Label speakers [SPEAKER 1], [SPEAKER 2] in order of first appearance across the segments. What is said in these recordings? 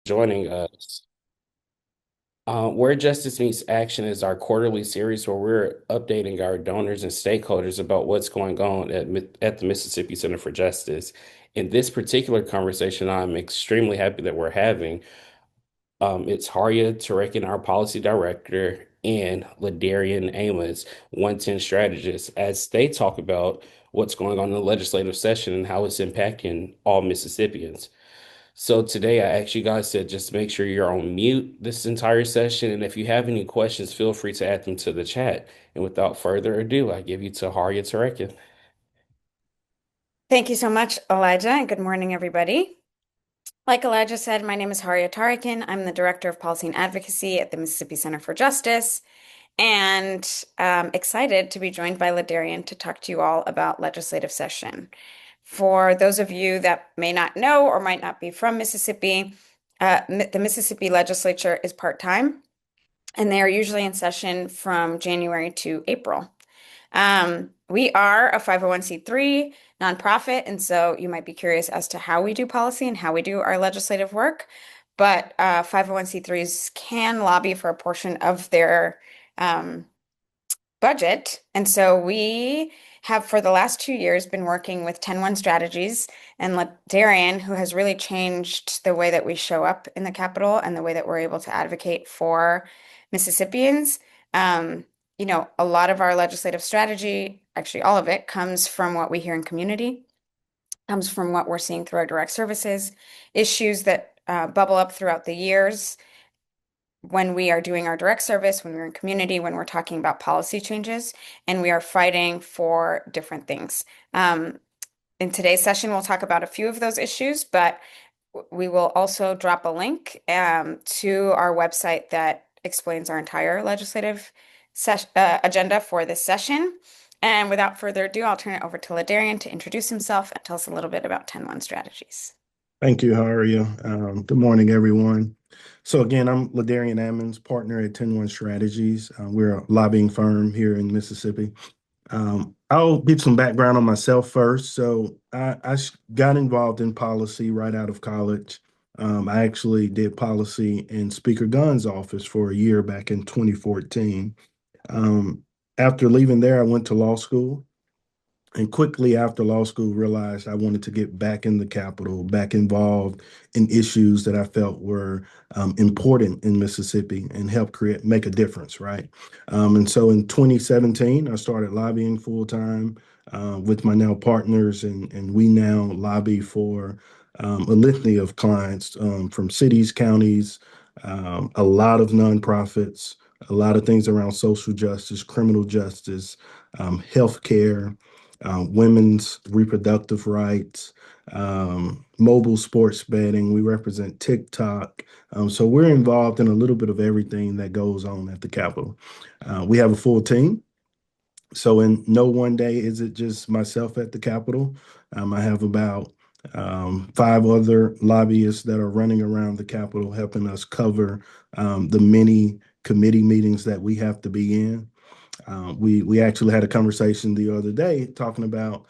[SPEAKER 1] joining us. Where Justice Meets Action is our quarterly series where we're updating our donors and stakeholders about what's going on at the Mississippi Center for Justice. In this particular conversation, I'm extremely happy that we're having. It's Harya Tarekegn, our policy director, and LaDarion Ammons, 110 strategist, as they talk about what's going on in the legislative session and how it's impacting all Mississippians. So today I asked you guys to just make sure you're on mute this entire session. And if you have any questions, feel free to add them to the chat. And without further ado, I give you to Harya Tarekegn.
[SPEAKER 2] Thank you so much, Elijah, and good morning, everybody. Like Elijah said, my name is Harya Tarekegn. I'm the Director of Policy and Advocacy at the Mississippi Center for Justice, and excited to be joined by LaDarion to talk to you all about legislative session. For those of you that may not know or might not be from Mississippi, the Mississippi legislature is part-time, and they are usually in session from January to April. We are a 501(c)(3) nonprofit, and so you might be curious as to how we do policy and how we do our legislative work. But 501(c)(3)s can lobby for a portion of their um, budget, and so we have for the last 2 years been working with 10-1 strategies and Darian, who has really changed the way that we show up in the Capitol and the way that we're able to advocate for Mississippians. Um, a lot of our legislative strategy, actually all of it, comes from what we hear in community, comes from what we're seeing through our direct services, issues that bubble up throughout the years when we are doing our direct service, when we're in community, when we're talking about policy changes, and we are fighting for different things. In today's session, we'll talk about a few of those issues, but we will also drop a link to our website that explains our entire legislative agenda for this session. And without further ado, I'll turn it over to LaDarion to introduce himself and tell us a little bit about 10-1 strategies.
[SPEAKER 3] Thank you, Harya. Good morning, everyone. So again, I'm LaDarion Ammons, partner at 10-1 Strategies. We're a lobbying firm here in Mississippi. I'll give some background on myself first. So I got involved in policy right out of college. I actually did policy in Speaker Gunn's office for a year back in 2014. After leaving there, I went to law school. And quickly after law school, realized I wanted to get back in the Capitol, back involved in issues that I felt were important in Mississippi and make a difference, right? And so in 2017, I started lobbying full time with my now partners, and we now lobby for a litany of clients from cities, counties, a lot of nonprofits, a lot of things around social justice, criminal justice, healthcare, women's reproductive rights, mobile sports betting. We represent TikTok. So we're involved in a little bit of everything that goes on at the Capitol. We have a full team. So in no one day is it just myself at the Capitol. I have about five other lobbyists that are running around the Capitol helping us cover the many committee meetings that we have to be in. We actually had a conversation the other day talking about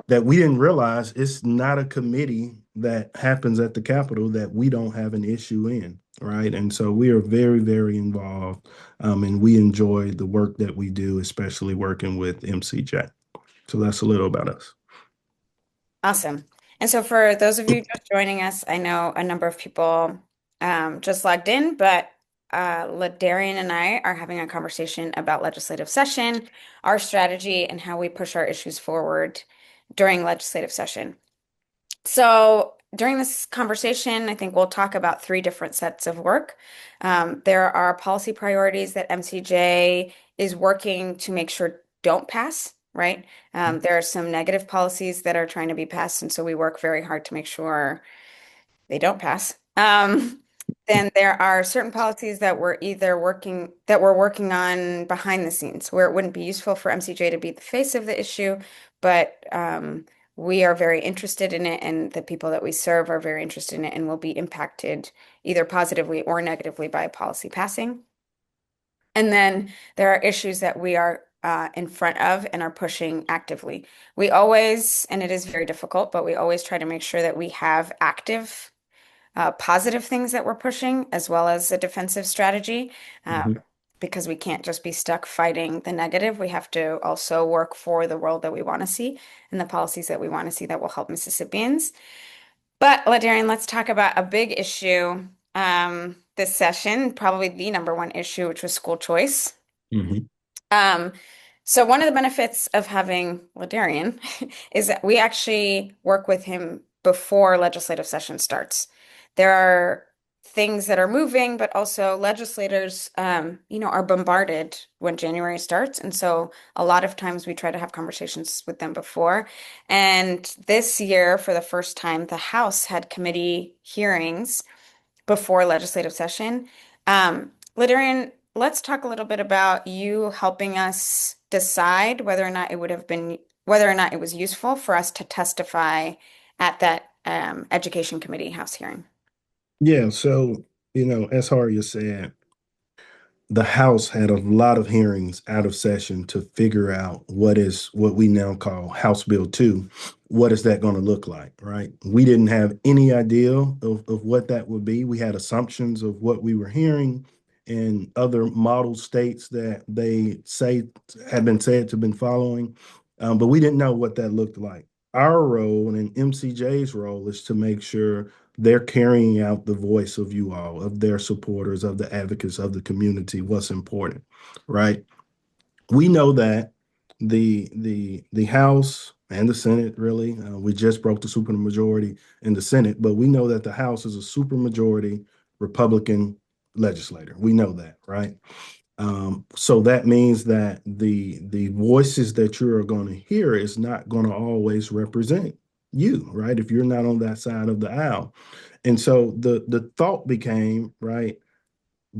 [SPEAKER 3] that we didn't realize it's not a committee that happens at the Capitol that we don't have an issue in, right? And so we are very, very involved, and we enjoy the work that we do, especially working with MCJ. So that's a little about us.
[SPEAKER 2] Awesome. And so for those of you just joining us, I know a number of people just logged in, but LaDarion and I are having a conversation about legislative session, our strategy, and how we push our issues forward during legislative session. So during this conversation, I think we'll talk about three different sets of work. There are policy priorities that MCJ is working to make sure don't pass, right? There are some negative policies that are trying to be passed, and so we work very hard to make sure they don't pass. Then there are certain policies that we're working on behind the scenes where it wouldn't be useful for MCJ to be the face of the issue, but we are very interested in it, and the people that we serve are very interested in it and will be impacted either positively or negatively by policy passing. And then there are issues that we are in front of and are pushing actively. We always, and it is very difficult, but we always try to make sure that we have active positive things that we're pushing as well as a defensive strategy.
[SPEAKER 3] Hmm.
[SPEAKER 2] Because we can't just be stuck fighting the negative. We have to also work for the world that we want to see and the policies that we want to see that will help Mississippians. But LaDarion, let's talk about a big issue this session, probably the number one issue, which was school choice.
[SPEAKER 3] Hmm.
[SPEAKER 2] Um, so one of the benefits of having LaDarion is that we actually work with him before legislative session starts. There are things that are moving, but also legislators, are bombarded when January starts. And so a lot of times we try to have conversations with them before. And this year, for the first time, the House had committee hearings before legislative session. LaDarion, let's talk a little bit about you helping us decide whether or not it was useful for us to testify at that Education Committee House hearing.
[SPEAKER 3] Yeah, so, as Harya said, the House had a lot of hearings out of session to figure out what we now call House Bill 2. What is that going to look like, right? We didn't have any idea of what that would be. We had assumptions of what we were hearing in other model states that they say had been said to have been following, but we didn't know what that looked like. Our role and MCJ's role is to make sure they're carrying out the voice of you all, of their supporters, of the advocates of the community, what's important, right? We know that the House and the Senate, really, we just broke the supermajority in the Senate, but we know that the House is a supermajority Republican legislator. We know that, right? So that means that the voices that you are going to hear is not going to always represent you, right? If you're not on that side of the aisle. And so the thought became, right,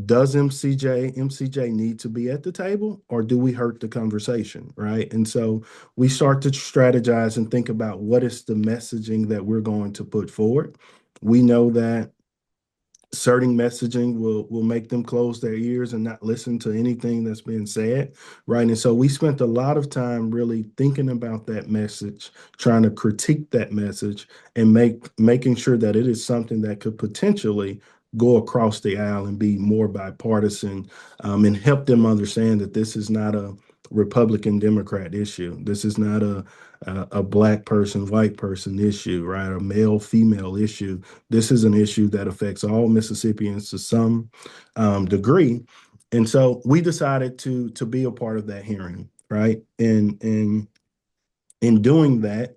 [SPEAKER 3] does MCJ need to be at the table or do we hurt the conversation, right? And so we start to strategize and think about what is the messaging that we're going to put forward. We know that certain messaging will make them close their ears and not listen to anything that's being said, right? And so we spent a lot of time really thinking about that message, trying to critique that message and making sure that it is something that could potentially go across the aisle and be more bipartisan, and help them understand that this is not a Republican Democrat issue. This is not a black person, white person issue, right? A male female issue. This is an issue that affects all Mississippians to some degree. And so we decided to be a part of that hearing, right? And in doing that,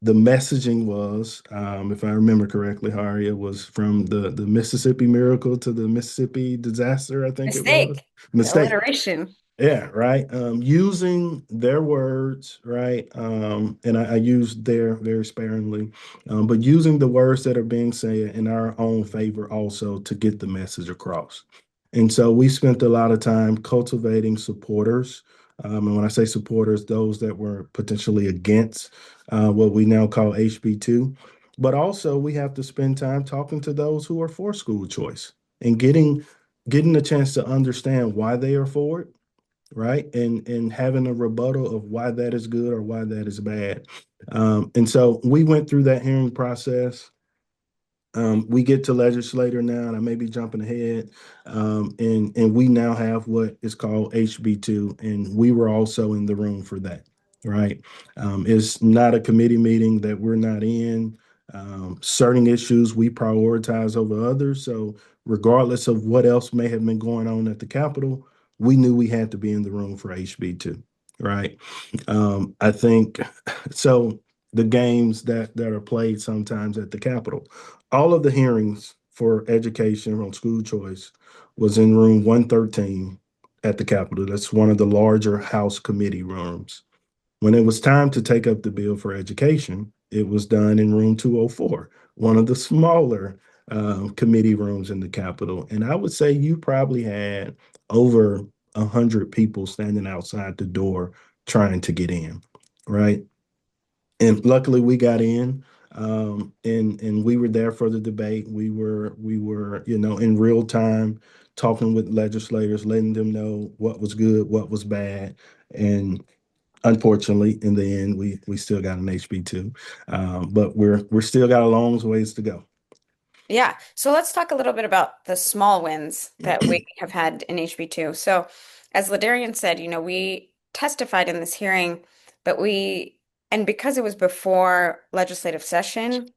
[SPEAKER 3] the messaging was, if I remember correctly, Harry, it was from the Mississippi miracle to the Mississippi disaster, I think it was.
[SPEAKER 2] Mistake.
[SPEAKER 3] Mistake.
[SPEAKER 2] Alliteration.
[SPEAKER 3] Yeah, right. Using their words, right? And I use their very sparingly, but using the words that are being said in our own favor also to get the message across. And so we spent a lot of time cultivating supporters. And when I say supporters, those that were potentially against what we now call HB2. But also we have to spend time talking to those who are for school choice and getting a chance to understand why they are for it, right? And having a rebuttal of why that is good or why that is bad. And so we went through that hearing process. We get to legislator now, and I may be jumping ahead. And we now have what is called HB2, and we were also in the room for that, right? It's not a committee meeting that we're not in. Certain issues we prioritize over others. So regardless of what else may have been going on at the Capitol, we knew we had to be in the room for HB2, right? I think so. The games that are played sometimes at the Capitol, all of the hearings for education on school choice was in room 113 at the Capitol. That's one of the larger House committee rooms. When it was time to take up the bill for education, it was done in room 204, one of the smaller committee rooms in the Capitol. And I would say you probably had over 100 people standing outside the door trying to get in, right? And luckily we got in, and we were there for the debate. We were in real time talking with legislators, letting them know what was good, what was bad. And unfortunately, in the end, we still got an HB2, but we're still got a long ways to go.
[SPEAKER 2] Yeah. So let's talk a little bit about the small wins that we have had in HB2. So as LaDarion said, we testified in this hearing, but and because it was before legislative session,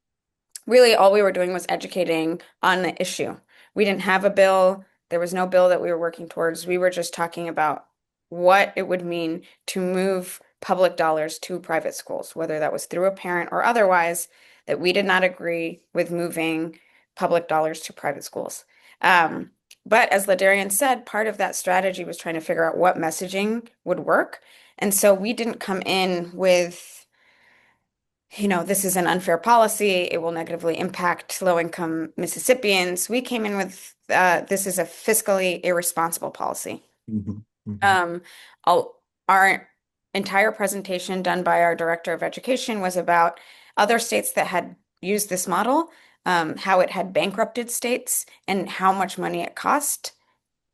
[SPEAKER 2] really all we were doing was educating on the issue. We didn't have a bill. There was no bill that we were working towards. We were just talking about what it would mean to move public dollars to private schools, whether that was through a parent or otherwise, that we did not agree with moving public dollars to private schools. Um, but as LaDarian said, part of that strategy was trying to figure out what messaging would work. And so we didn't come in with this is an unfair policy. It will negatively impact low-income Mississippians. We came in with this is a fiscally irresponsible policy.
[SPEAKER 3] Hmm. Hmm.
[SPEAKER 2] Um, our entire presentation done by our director of education was about other states that had used this model, how it had bankrupted states, and how much money it cost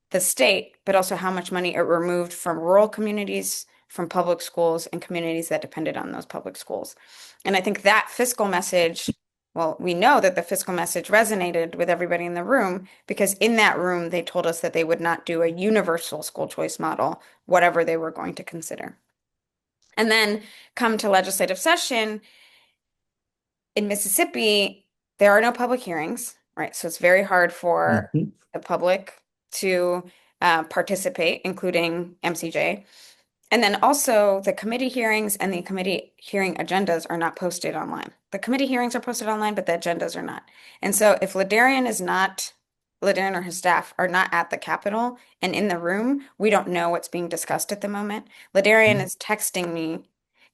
[SPEAKER 2] the state, but also how much money it removed from rural communities, from public schools, and communities that depended on those public schools. And I think that fiscal message, well, we know that the fiscal message resonated with everybody in the room because in that room, they told us that they would not do a universal school choice model, whatever they were going to consider. And then come to legislative session in Mississippi, there are no public hearings, right? So it's very hard for
[SPEAKER 3] Hmm.
[SPEAKER 2] the public to participate, including MCJ. And then also the committee hearings and the committee hearing agendas are not posted online. The committee hearings are posted online, but the agendas are not. And so if LaDarion or his staff are not at the Capitol and in the room, we don't know what's being discussed at the moment. LaDarion is texting me,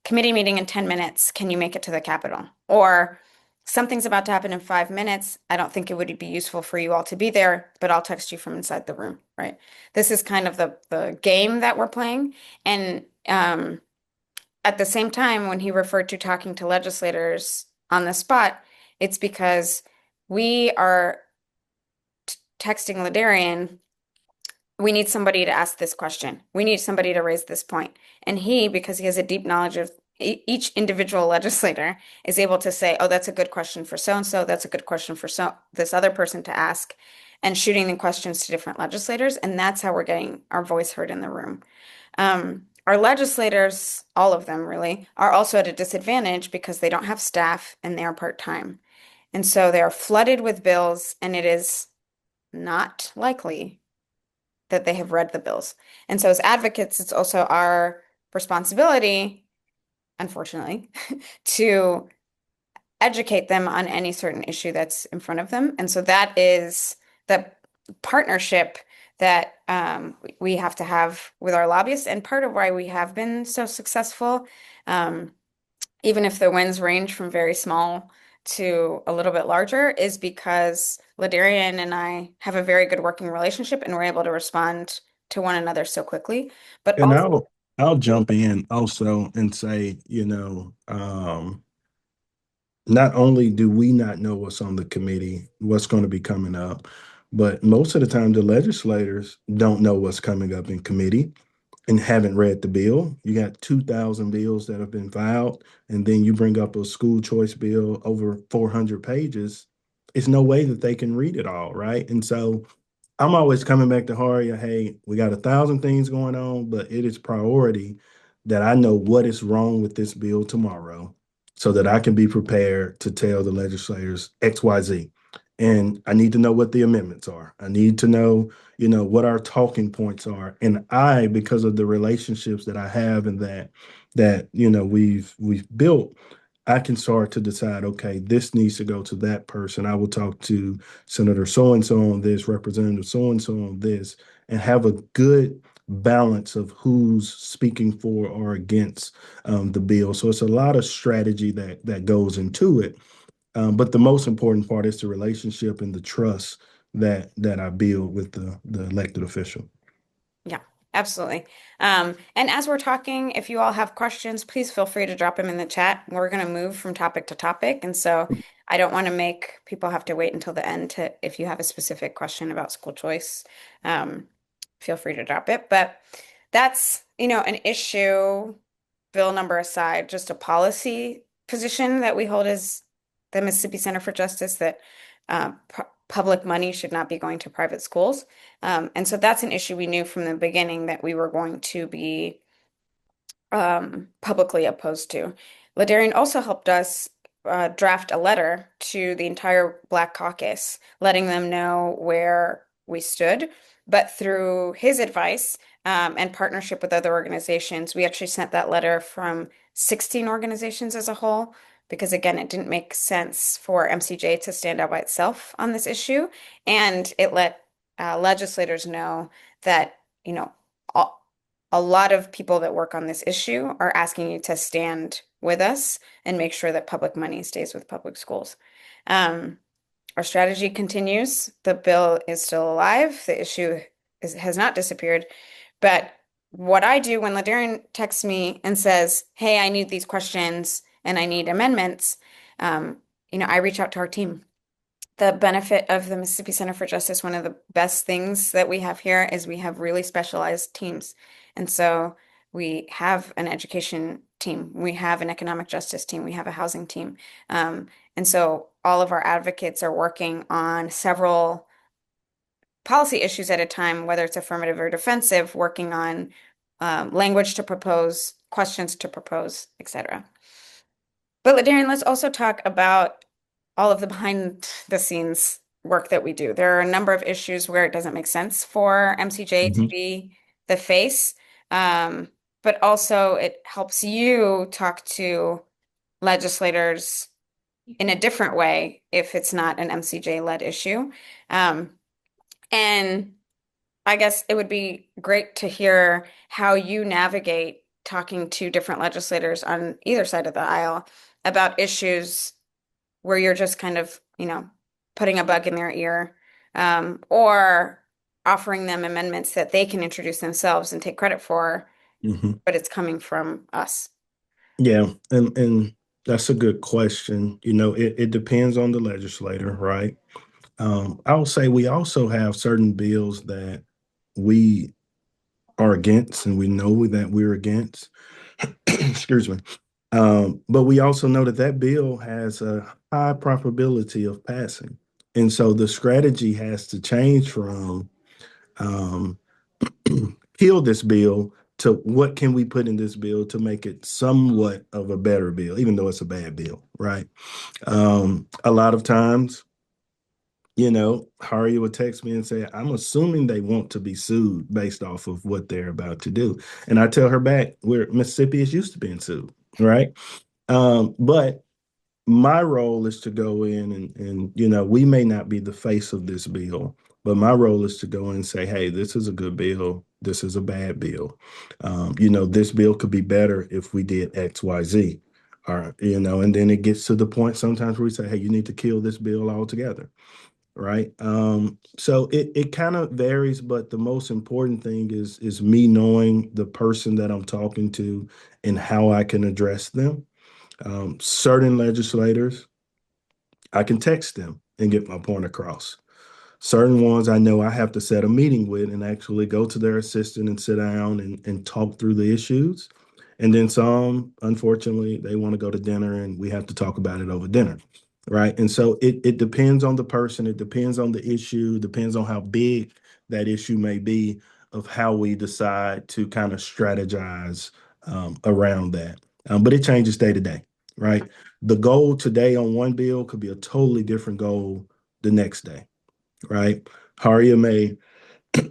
[SPEAKER 2] committee meeting in 10 minutes. Can you make it to the Capitol? Or something's about to happen in 5 minutes. I don't think it would be useful for you all to be there, but I'll text you from inside the room, right? This is kind of the game that we're playing. And at the same time, when he referred to talking to legislators on the spot, it's because we are texting LaDarion, we need somebody to ask this question. We need somebody to raise this point. And he, because he has a deep knowledge of each individual legislator, is able to say, oh, that's a good question for so and so. That's a good question for this other person to ask, and shooting the questions to different legislators. And that's how we're getting our voice heard in the room. Our legislators, all of them really, are also at a disadvantage because they don't have staff and they are part-time. And so they are flooded with bills, and it is not likely that they have read the bills. And so as advocates, it's also our responsibility, unfortunately, to educate them on any certain issue that's in front of them. And so that is the partnership that we have to have with our lobbyists, and part of why we have been so successful, um, even if the wins range from very small to a little bit larger, is because LaDarion and I have a very good working relationship and we're able to respond to one another so quickly. But
[SPEAKER 3] And
[SPEAKER 2] also,
[SPEAKER 3] I'll jump in also and say, not only do we not know what's on the committee, what's going to be coming up, but most of the time the legislators don't know what's coming up in committee and haven't read the bill. You got 2,000 bills that have been filed, and then you bring up a school choice bill over 400 pages. It's no way that they can read it all, right? And so I'm always coming back to Harya. Hey, we got 1,000 things going on, but it is priority that I know what is wrong with this bill tomorrow so that I can be prepared to tell the legislators XYZ. And I need to know what the amendments are. I need to know, what our talking points are. And because of the relationships that I have and we've built, I can start to decide, okay, this needs to go to that person. I will talk to Senator so and so on this, Representative so and so on this, and have a good balance of who's speaking for or against the bill. So it's a lot of strategy that goes into it. But the most important part is the relationship and the trust that I build with the elected official.
[SPEAKER 2] yeah, absolutely. And as we're talking, if you all have questions, please feel free to drop them in the chat. We're going to move from topic to topic. And so I don't want to make people have to wait until the end if you have a specific question about school choice, um, feel free to drop it. But that's, an issue, bill number aside, just a policy position that we hold as the Mississippi Center for Justice, that Public money should not be going to private schools. And so that's an issue we knew from the beginning that we were going to be publicly opposed to. LaDarion also helped us draft a letter to the entire Black Caucus, letting them know where we stood. But through his advice and partnership with other organizations, we actually sent that letter from 16 organizations as a whole, because again, it didn't make sense for MCJ to stand out by itself on this issue. And it let legislators know that, you know, all, a lot of people that work on this issue are asking you to stand with us and make sure that public money stays with public schools. Um, our strategy continues. The bill is still alive. The issue has not disappeared. But what I do when LaDarion texts me and says, "Hey, I need these questions and I need amendments," I reach out to our team. The benefit of the Mississippi Center for Justice, one of the best things that we have here is we have really specialized teams. And so we have an education team, we have an economic justice team, we have a housing team. And so all of our advocates are working on several policy issues at a time, whether it's affirmative or defensive, working on language to propose, questions to propose, etc. But LaDarion, let's also talk about all of the behind the scenes work that we do. There are a number of issues where it doesn't make sense for MCJ to
[SPEAKER 3] Mhm.
[SPEAKER 2] be the face, but also it helps you talk to legislators in a different way if it's not an MCJ-led issue. Um, and I guess it would be great to hear how you navigate talking to different legislators on either side of the aisle about issues where you're just kind of, putting a bug in their ear, or offering them amendments that they can introduce themselves and take credit for,
[SPEAKER 3] Mhm.
[SPEAKER 2] but it's coming from us.
[SPEAKER 3] Yeah, and that's a good question. It depends on the legislator, right? I will say we also have certain bills that we are against and we know that we're against. Excuse me. But we also know that that bill has a high probability of passing. And so the strategy has to change from um, kill this bill to what can we put in this bill to make it somewhat of a better bill, even though it's a bad bill, right? A lot of times, Harya would text me and say, "I'm assuming they want to be sued based off of what they're about to do." And I tell her back, where Mississippi is used to being sued, right? But my role is to go in and we may not be the face of this bill, but my role is to go in and say, hey, this is a good bill, this is a bad bill. This bill could be better if we did XYZ. Or, and then it gets to the point sometimes where we say, hey, you need to kill this bill altogether. Right. So it kind of varies, but the most important thing is me knowing the person that I'm talking to and how I can address them. Certain legislators, I can text them and get my point across. Certain ones I know I have to set a meeting with and actually go to their assistant and sit down and talk through the issues. And then some, unfortunately, they want to go to dinner and we have to talk about it over dinner. Right. And so it depends on the person, it depends on the issue, depends on how big that issue may be of how we decide to kind of strategize around that. But it changes day to day, right? The goal today on one bill could be a totally different goal the next day, right? Harya may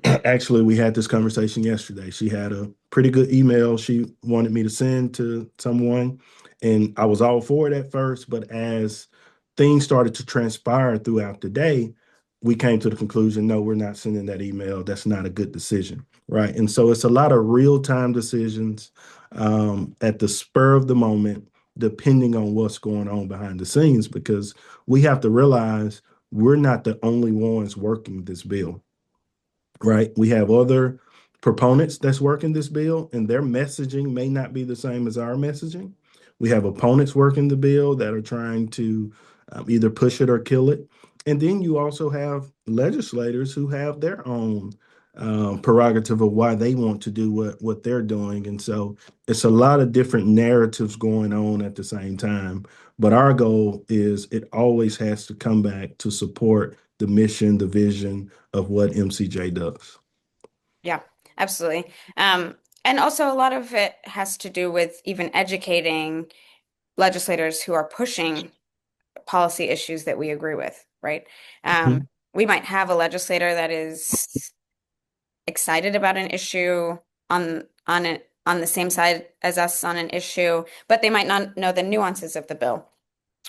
[SPEAKER 3] actually, we had this conversation yesterday. She had a pretty good email she wanted me to send to someone, and I was all for it at first, but as things started to transpire throughout the day, we came to the conclusion, no, we're not sending that email. That's not a good decision, right? And so it's a lot of real-time decisions at the spur of the moment, depending on what's going on behind the scenes, because we have to realize we're not the only ones working this bill, right? We have other proponents that's working this bill, and their messaging may not be the same as our messaging. We have opponents working the bill that are trying to either push it or kill it. And then you also have legislators who have their own prerogative of why they want to do what they're doing. And so it's a lot of different narratives going on at the same time. But our goal is it always has to come back to support the mission, the vision of what MCJ does.
[SPEAKER 2] Yeah, absolutely. And also a lot of it has to do with even educating legislators who are pushing policy issues that we agree with, right? Um,
[SPEAKER 3] Mhm.
[SPEAKER 2] we might have a legislator that is excited about an issue on it on the same side as us on an issue, but they might not know the nuances of the bill.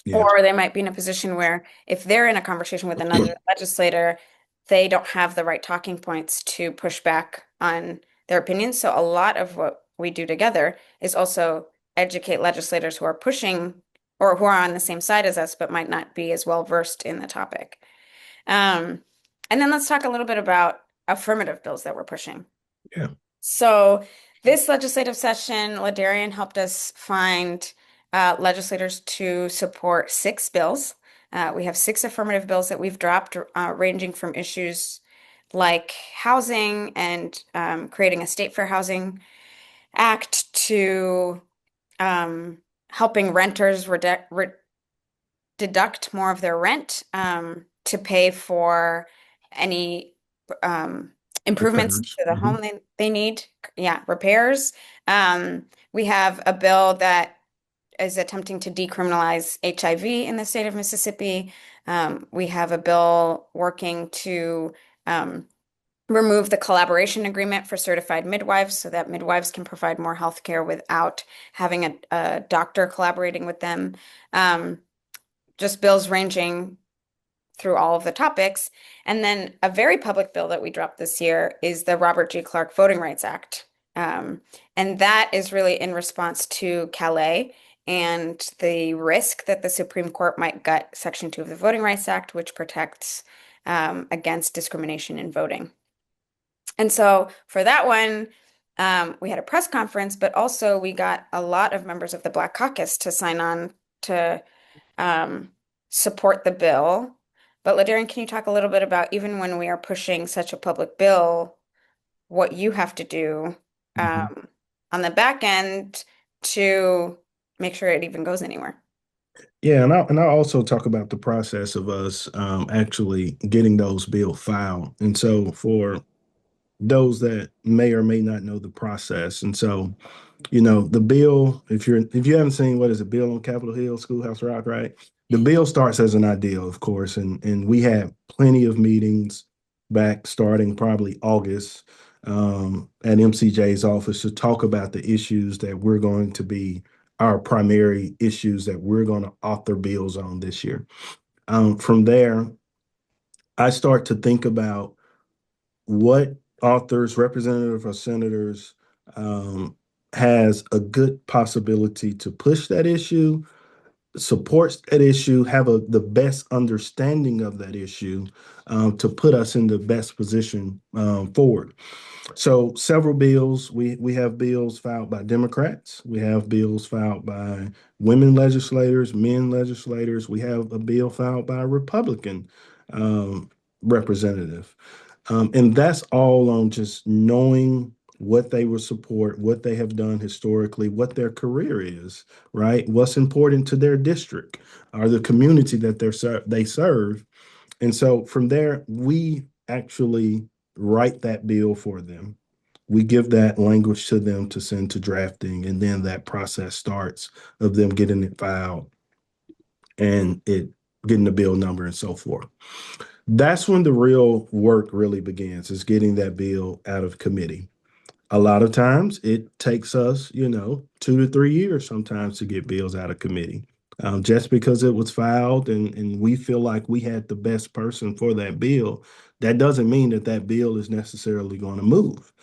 [SPEAKER 3] Yeah.
[SPEAKER 2] Or they might be in a position where if they're in a conversation with another legislator, they don't have the right talking points to push back on their opinions. So a lot of what we do together is also educate legislators who are pushing or who are on the same side as us, but might not be as well versed in the topic. Um, and then let's talk a little bit about affirmative bills that we're pushing.
[SPEAKER 3] Yeah.
[SPEAKER 2] So this legislative session, LaDarion helped us find legislators to support 6 bills. We have 6 affirmative bills that we've dropped, ranging from issues like housing and creating a state fair housing act to um, helping renters deduct more of their rent to pay for any um, improvements
[SPEAKER 3] Repairs.
[SPEAKER 2] to the home they need. Yeah, repairs. We have a bill that is attempting to decriminalize HIV in the state of Mississippi. We have a bill working to um, remove the collaboration agreement for certified midwives so that midwives can provide more health care without having a doctor collaborating with them. Um, just bills ranging through all of the topics. And then a very public bill that we dropped this year is the Robert G. Clark Voting Rights Act. Um, and that is really in response to Calais and the risk that the Supreme Court might gut Section 2 of the Voting Rights Act, which protects against discrimination in voting. And so for that one, we had a press conference, but also we got a lot of members of the Black Caucus to sign on to um, support the bill. But LaDarion, can you talk a little bit about even when we are pushing such a public bill, what you have to do
[SPEAKER 3] Mhm.
[SPEAKER 2] on the back end to make sure it even goes anywhere?
[SPEAKER 3] Yeah, and I'll also talk about the process of us actually getting those bills filed. And so for those that may or may not know the process, and so the bill, if you haven't seen what is a bill on Capitol Hill, Schoolhouse Rock, right? The bill starts as an idea, of course, and we had plenty of meetings back starting probably August at MCJ's office to talk about the issues that we're going to be our primary issues that we're going to author bills on this year. From there, I start to think about what authors, representatives, or senators um, has a good possibility to push that issue, supports that issue, have the best understanding of that issue to put us in the best position forward. So several bills. We have bills filed by Democrats. We have bills filed by women legislators, men legislators. We have a bill filed by a Republican um, representative. And that's all on just knowing what they will support, what they have done historically, what their career is, right? What's important to their district or the community that they serve. And so from there, we actually write that bill for them. We give that language to them to send to drafting, and then that process starts of them getting it filed and it getting the bill number and so forth. That's when the real work really begins, is getting that bill out of committee. A lot of times it takes us, 2 to 3 years sometimes to get bills out of committee. Just because it was filed and we feel like we had the best person for that bill, that doesn't mean that that bill is necessarily going to move,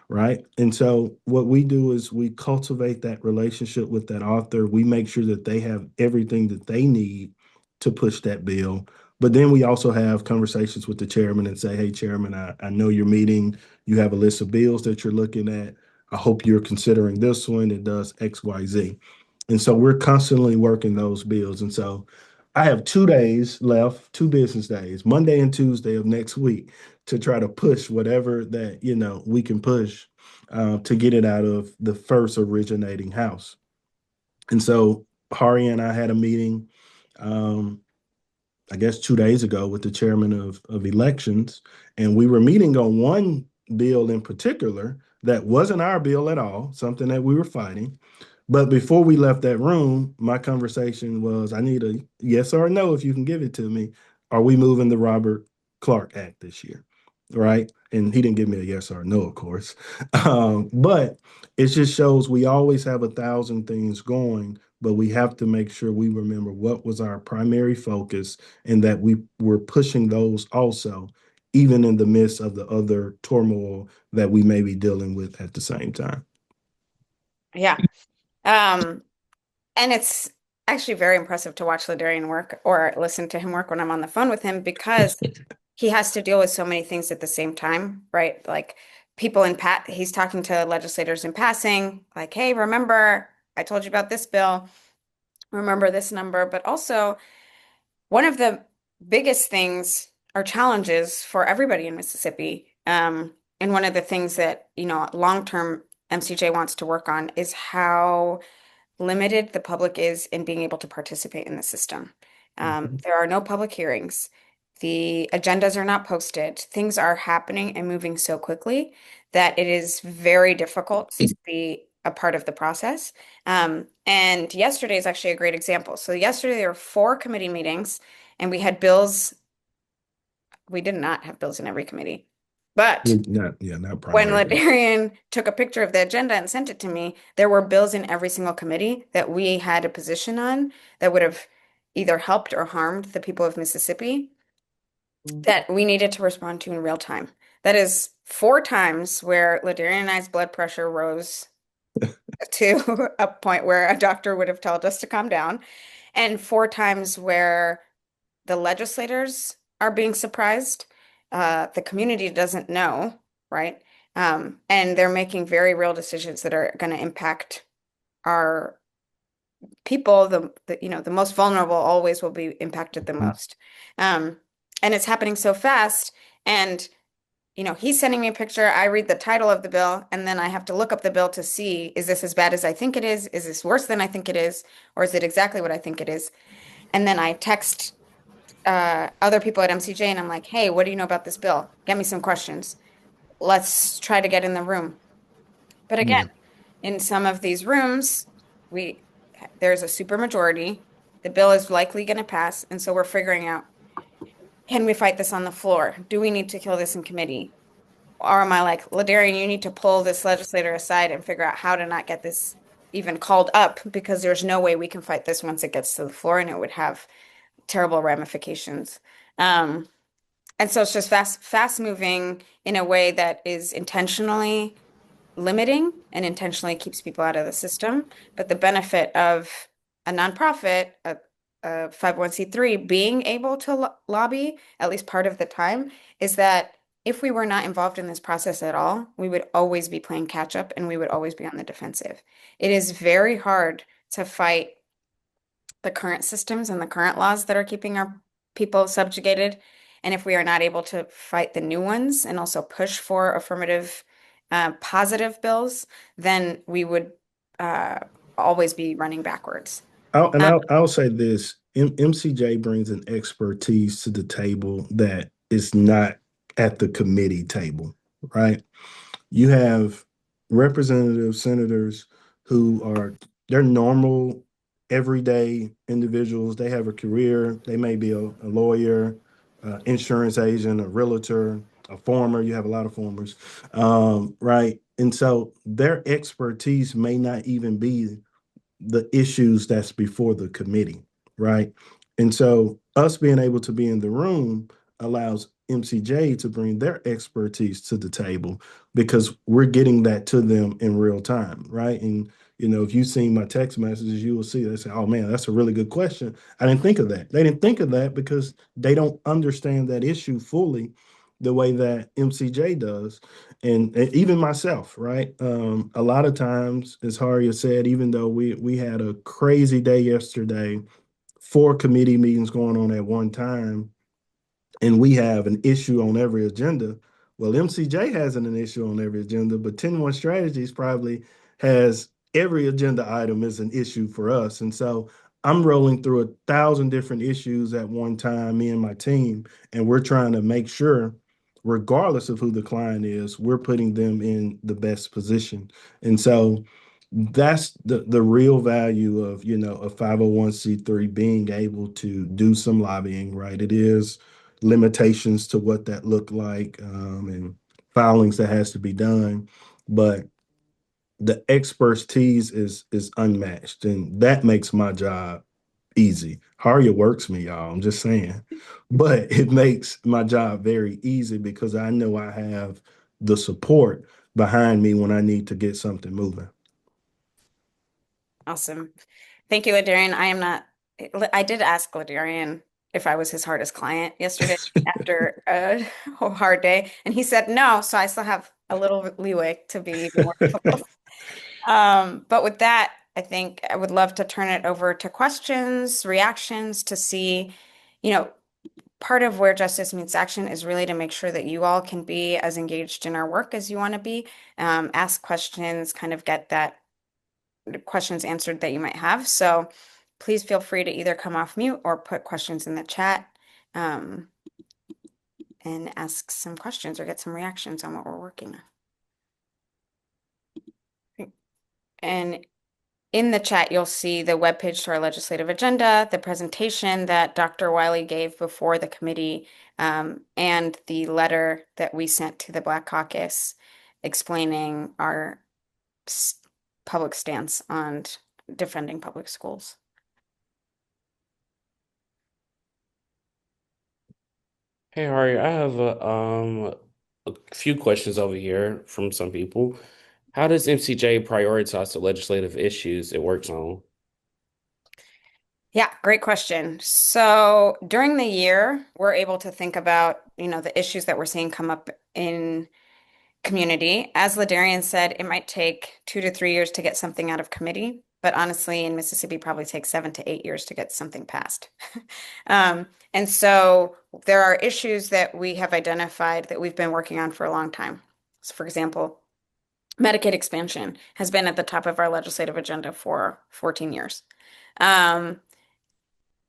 [SPEAKER 3] right? And so what we do is we cultivate that relationship with that author. We make sure that they have everything that they need to push that bill. But then we also have conversations with the chairman and say, hey, chairman, I know you're meeting. You have a list of bills that you're looking at. I hope you're considering this one. It does X, Y, Z. And so we're constantly working those bills. And so I have 2 days left, 2 business days, Monday and Tuesday of next week, to try to push whatever that we can push to get it out of the first originating house. And so Hari and I had a meeting, um, I guess 2 days ago, with the chairman of elections, and we were meeting on one bill in particular that wasn't our bill at all, something that we were fighting. But before we left that room, my conversation was, I need a yes or a no if you can give it to me. Are we moving the Robert Clark Act this year? Right. And he didn't give me a yes or a no, of course. But it just shows we always have 1,000 things going, but we have to make sure we remember what was our primary focus and that we were pushing those also, even in the midst of the other turmoil that we may be dealing with at the same time.
[SPEAKER 2] Yeah. Um, and it's actually very impressive to watch LaDarion work or listen to him work when I'm on the phone with him because he has to deal with so many things at the same time, right? Like he's talking to legislators in passing, like, hey, remember, I told you about this bill, remember this number. But also, one of the biggest things or challenges for everybody in Mississippi, and one of the things that, long-term MCJ wants to work on is how limited the public is in being able to participate in the system.
[SPEAKER 3] Mhm.
[SPEAKER 2] There are no public hearings. The agendas are not posted. Things are happening and moving so quickly that it is very difficult to be a part of the process. And yesterday is actually a great example. So yesterday there were four committee meetings, and we had bills. We did not have bills in every committee, but
[SPEAKER 3] Not, yeah, not
[SPEAKER 2] when
[SPEAKER 3] primary.
[SPEAKER 2] Ladarian took a picture of the agenda and sent it to me, there were bills in every single committee that we had a position on that would have either helped or harmed the people of Mississippi that we needed to respond to in real time. That is four times where Ladarian and I's blood pressure rose to a point where a doctor would have told us to calm down, and four times where the legislators are being surprised. The community doesn't know, right? And they're making very real decisions that are going to impact our people. The most vulnerable always will be impacted the
[SPEAKER 3] Mhm.
[SPEAKER 2] most. Um, and it's happening so fast. And he's sending me a picture. I read the title of the bill, and then I have to look up the bill to see, is this as bad as I think it is? Is this worse than I think it is? Or is it exactly what I think it is? And then I text other people at MCJ, and I'm like, hey, what do you know about this bill? Get me some questions. Let's try to get in the room. But again,
[SPEAKER 3] Yeah.
[SPEAKER 2] in some of these rooms, we there's a super majority. The bill is likely going to pass, and so we're figuring out, can we fight this on the floor? Do we need to kill this in committee? Or am I like, LaDarion, you need to pull this legislator aside and figure out how to not get this even called up because there's no way we can fight this once it gets to the floor, and it would have terrible ramifications. Um, And so it's just fast moving in a way that is intentionally limiting and intentionally keeps people out of the system. But the benefit of a nonprofit, a 501(c)(3) being able to lobby at least part of the time is that if we were not involved in this process at all, we would always be playing catch up and we would always be on the defensive. It is very hard to fight the current systems and the current laws that are keeping our people subjugated. And if we are not able to fight the new ones and also push for affirmative, positive bills, then we would uh, always be running backwards.
[SPEAKER 3] I'll, and
[SPEAKER 2] Um,
[SPEAKER 3] I'll, I'll say this: MCJ brings an expertise to the table that is not at the committee table, right? You have representatives, senators who are they're normal, everyday individuals. They have a career. They may be a lawyer, insurance agent, a realtor, a farmer. You have a lot of farmers, right? And so their expertise may not even be the issues that's before the committee, right? And so us being able to be in the room allows MCJ to bring their expertise to the table because we're getting that to them in real time, right? And if you've seen my text messages, you will see they say, "Oh man, that's a really good question. I didn't think of that." They didn't think of that because they don't understand that issue fully the way that MCJ does and even myself, right? A lot of times, as Harya said, even though we had a crazy day yesterday 4 committee meetings going on at one time, and we have an issue on every agenda. Well, MCJ has an issue on every agenda, but 10-1 Strategies probably has every agenda item is an issue for us. And so I'm rolling through 1,000 different issues at one time, me and my team, and we're trying to make sure, regardless of who the client is, we're putting them in the best position. And so that's the real value of, a 501(c)(3) being able to do some lobbying, right? It is limitations to what that look like, and filings that has to be done, but the expertise is unmatched, and that makes my job easy. Harya works me, y'all. I'm just saying, but it makes my job very easy because I know I have the support behind me when I need to get something moving.
[SPEAKER 2] Awesome. Thank you, LaDarion. I did ask LaDarion if I was his hardest client yesterday after a hard day, and he said no, so I still have a little leeway to be even more difficult. But with that, I think I would love to turn it over to questions, reactions to see, you know, part of where justice meets action is really to make sure that you all can be as engaged in our work as you want to be. Ask questions, kind of get that questions answered that you might have. So please feel free to either come off mute or put questions in the chat, um, and ask some questions or get some reactions on what we're working on. And in the chat, you'll see the webpage to our legislative agenda, the presentation that Dr. Wiley gave before the committee, and the letter that we sent to the Black Caucus explaining our public stance on defending public schools.
[SPEAKER 1] Hey, Harry, I have a few questions over here from some people. How does MCJ prioritize the legislative issues it works on?
[SPEAKER 2] Yeah, great question. So during the year, we're able to think about, the issues that we're seeing come up in community. As LaDarion said, it might take 2 to 3 years to get something out of committee, but honestly, in Mississippi, probably takes 7 to 8 years to get something passed. And so there are issues that we have identified that we've been working on for a long time. So, for example, Medicaid expansion has been at the top of our legislative agenda for 14 years. Um,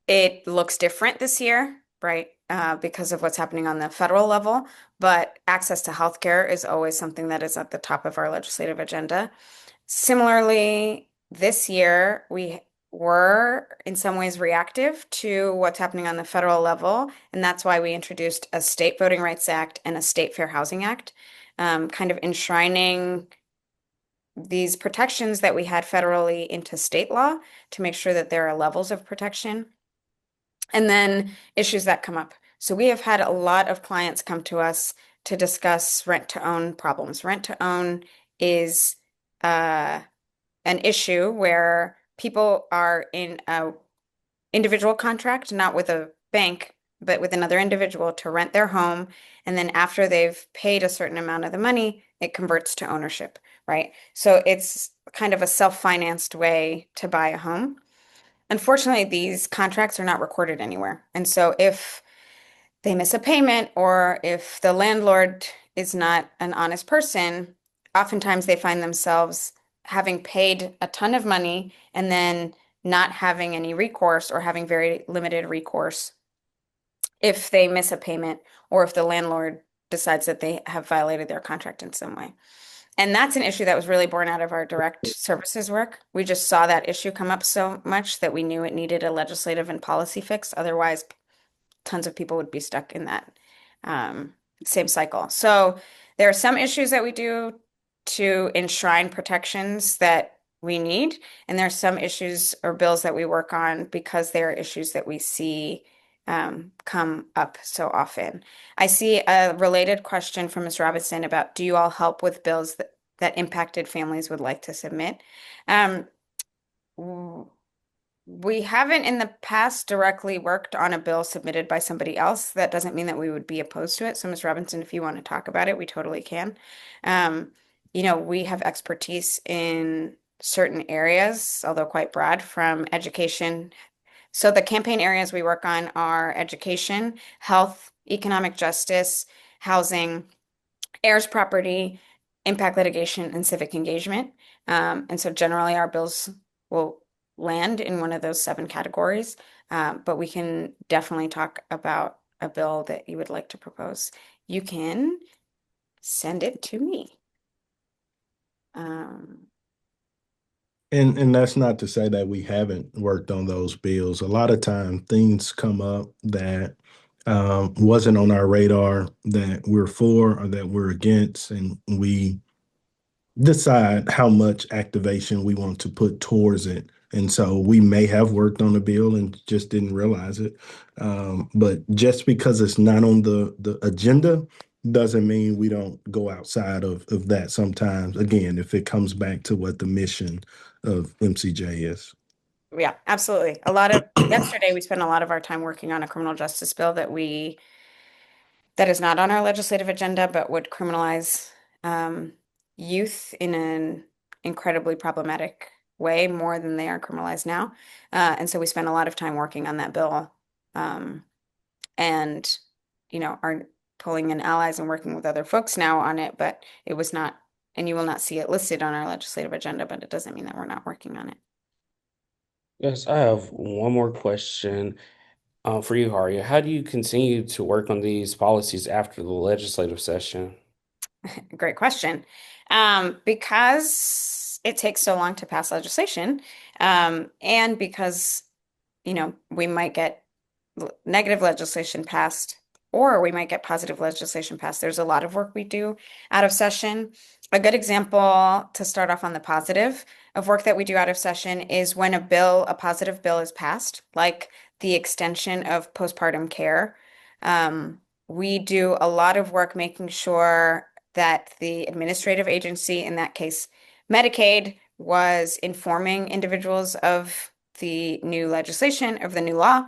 [SPEAKER 2] it looks different this year, right? Because of what's happening on the federal level, but access to healthcare is always something that is at the top of our legislative agenda. Similarly, this year we were in some ways reactive to what's happening on the federal level, and that's why we introduced a state Voting Rights Act and a state Fair Housing Act, kind of enshrining these protections that we had federally into state law to make sure that there are levels of protection. And then issues that come up. So we have had a lot of clients come to us to discuss rent to own problems. Rent to own is an issue where people are in a individual contract, not with a bank, but with another individual to rent their home. And then after they've paid a certain amount of the money, it converts to ownership, right? So it's kind of a self-financed way to buy a home. Unfortunately, these contracts are not recorded anywhere. And so if they miss a payment or if the landlord is not an honest person, oftentimes they find themselves having paid a ton of money and then not having any recourse or having very limited recourse if they miss a payment or if the landlord decides that they have violated their contract in some way. And that's an issue that was really born out of our direct services work. We just saw that issue come up so much that we knew it needed a legislative and policy fix. Otherwise, tons of people would be stuck in that same cycle. So there are some issues that we do to enshrine protections that we need, and there are some issues or bills that we work on because they are issues that we see come up so often. I see a related question from Ms. Robinson about, do you all help with bills that impacted families would like to submit? Um, we haven't in the past directly worked on a bill submitted by somebody else. That doesn't mean that we would be opposed to it. So, Ms. Robinson, if you want to talk about it, we totally can. Um, we have expertise in certain areas, although quite broad, from education, So the campaign areas we work on are education, health, economic justice, housing, heirs property, impact litigation, and civic engagement. And so generally our bills will land in one of those seven categories. But we can definitely talk about a bill that you would like to propose. You can send it to me. Um,
[SPEAKER 3] And that's not to say that we haven't worked on those bills. A lot of time things come up that wasn't on our radar that we're for or that we're against, and we decide how much activation we want to put towards it. And so we may have worked on the bill and just didn't realize it. But just because it's not on the agenda doesn't mean we don't go outside of that sometimes. Again, if it comes back to what the mission of MCJ is.
[SPEAKER 2] yeah, absolutely. Yesterday we spent a lot of our time working on a criminal justice bill that is not on our legislative agenda, but would criminalize um, youth in an incredibly problematic way, more than they are criminalized now. And so we spent a lot of time working on that bill, um, and are pulling in allies and working with other folks now on it. But it was not, and you will not see it listed on our legislative agenda, but it doesn't mean that we're not working on it.
[SPEAKER 1] Yes, I have one more question for you, Harya. How do you continue to work on these policies after the legislative session?
[SPEAKER 2] Great question. Because it takes so long to pass legislation, and because, we might get negative legislation passed, or we might get positive legislation passed. There's a lot of work we do out of session. A good example to start off on the positive of work that we do out of session is when a positive bill is passed, like the extension of postpartum care. We do a lot of work making sure that the administrative agency, in that case, Medicaid, was informing individuals of the new legislation, of the new law.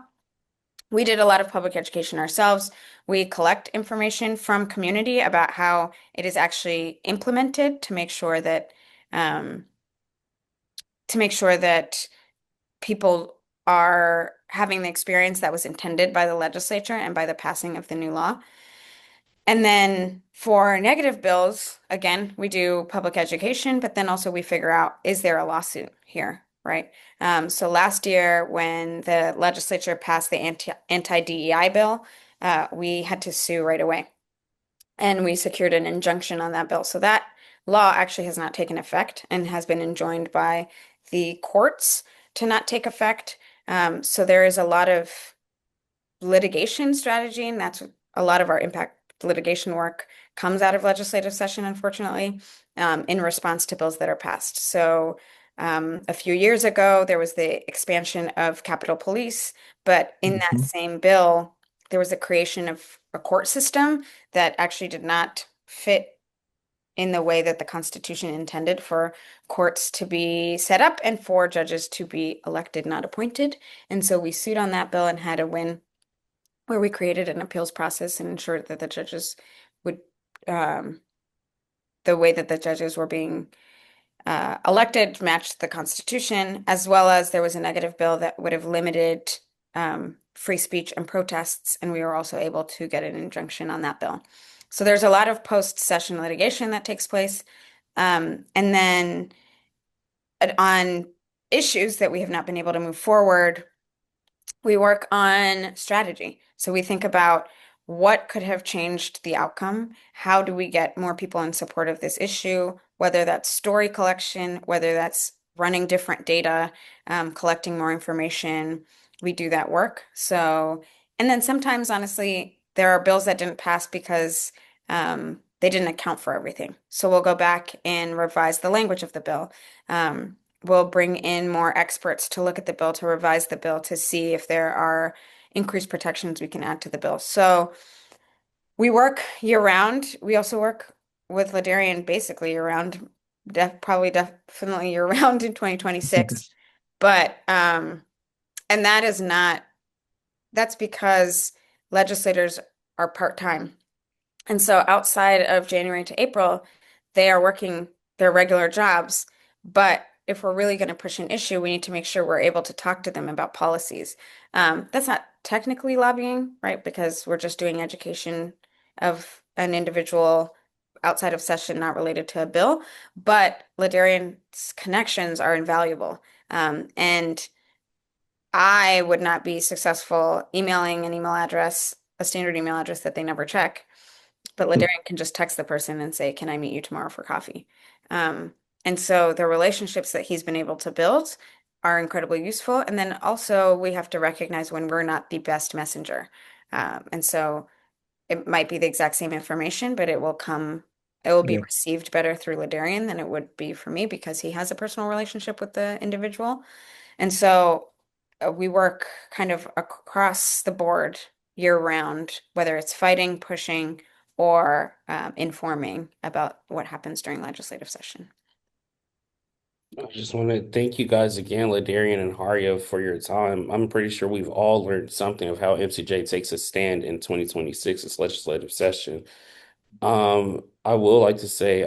[SPEAKER 2] We did a lot of public education ourselves. We collect information from community about how it is actually implemented um, to make sure that people are having the experience that was intended by the legislature and by the passing of the new law. And then for negative bills, again, we do public education, but then also we figure out, is there a lawsuit here, right? So last year, when the legislature passed the anti-DEI bill, we had to sue right away, and we secured an injunction on that bill. So that law actually has not taken effect and has been enjoined by the courts to not take effect. So there is a lot of litigation strategy, and that's a lot of our impact litigation work comes out of legislative session, unfortunately, in response to bills that are passed. So a few years ago, there was the expansion of Capitol Police, but in that
[SPEAKER 3] Mhm.
[SPEAKER 2] same bill, there was a creation of a court system that actually did not fit in the way that the Constitution intended for courts to be set up and for judges to be elected, not appointed. And so we sued on that bill and had a win, where we created an appeals process and ensured that would, um, the way that the judges were being elected matched the Constitution, as well as there was a negative bill that would have limited free speech and protests, and we were also able to get an injunction on that bill. So there's a lot of post-session litigation that takes place. And then on issues that we have not been able to move forward, we work on strategy. So we think about what could have changed the outcome. How do we get more people in support of this issue? Whether that's story collection, whether that's running different data, collecting more information, we do that work. So, and then sometimes, honestly, there are bills that didn't pass because they didn't account for everything. So we'll go back and revise the language of the bill. We'll bring in more experts to look at the bill, to revise the bill, to see if there are increased protections we can add to the bill. So we work year round. We also work with LaDarion basically year round, probably definitely year round in 2026. But and that's because legislators are part-time. And so outside of January to April, they are working their regular jobs, but if we're really going to push an issue, we need to make sure we're able to talk to them about policies. That's not technically lobbying, right? Because we're just doing education of an individual outside of session, not related to a bill. But LaDarion's connections are invaluable. And I would not be successful emailing an email address, a standard email address that they never check. But LaDarion can just text the person and say, "Can I meet you tomorrow for coffee?" Um, and so the relationships that he's been able to build are incredibly useful. And then also we have to recognize when we're not the best messenger. And so it might be the exact same information, but it will be
[SPEAKER 3] Yeah.
[SPEAKER 2] received better through LaDarion than it would be for me because he has a personal relationship with the individual. And so we work kind of across the board year round, whether it's fighting, pushing, or informing about what happens during legislative session.
[SPEAKER 1] I just want to thank you guys again, LaDarion and Harya, for your time. I'm pretty sure we've all learned something of how MCJ takes a stand in 2026's legislative session. I will like to say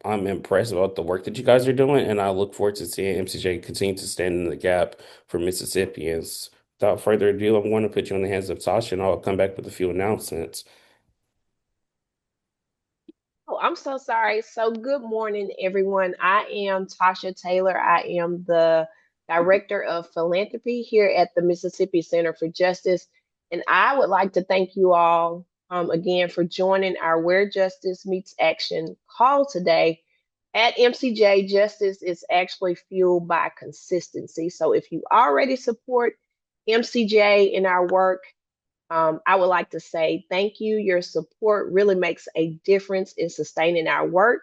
[SPEAKER 1] I'm impressed about the work that you guys are doing, and I look forward to seeing MCJ continue to stand in the gap for Mississippians. Without further ado, I'm going to put you in the hands of Tasha, and I'll come back with a few announcements.
[SPEAKER 4] Oh, I'm so sorry. So, good morning, everyone. I am Tasha Taylor. I am the Director of Philanthropy here at the Mississippi Center for Justice. And I would like to thank you all again for joining our Where Justice Meets Action call today. At MCJ, justice is actually fueled by consistency. So, if you already support MCJ in our work, I would like to say thank you. Your support really makes a difference in sustaining our work,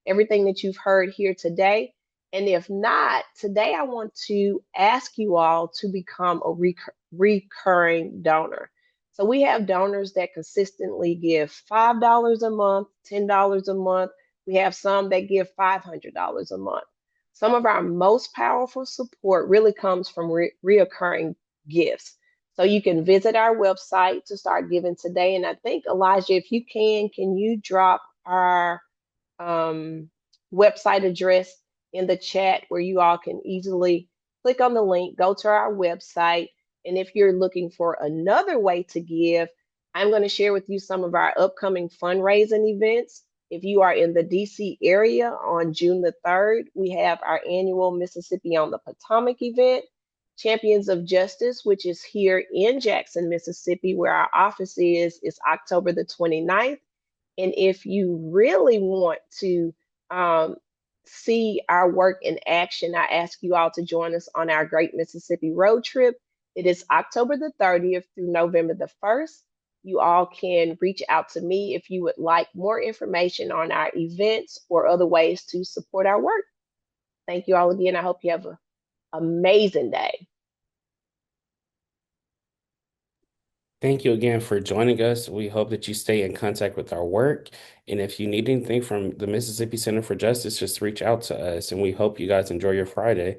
[SPEAKER 4] everything that you've heard here today. And if not, today I want to ask you all to become a recurring donor. So we have donors that consistently give $5 a month, $10 a month. We have some that give $500 a month. Some of our most powerful support really comes from reoccurring gifts. So you can visit our website to start giving today. And I think, Elijah, if you can you drop our um, website address in the chat where you all can easily click on the link, go to our website. And if you're looking for another way to give, I'm going to share with you some of our upcoming fundraising events. If you are in the DC area on June the 3rd, we have our annual Mississippi on the Potomac event. Champions of Justice, which is here in Jackson, Mississippi, where our office is October the 29th. And if you really want to see our work in action, I ask you all to join us on our Great Mississippi Road Trip. It is October the 30th through November the 1st. You all can reach out to me if you would like more information on our events or other ways to support our work. Thank you all again. I hope you have an amazing day.
[SPEAKER 1] Thank you again for joining us. We hope that you stay in contact with our work. And if you need anything from the Mississippi Center for Justice, just reach out to us. And we hope you guys enjoy your Friday.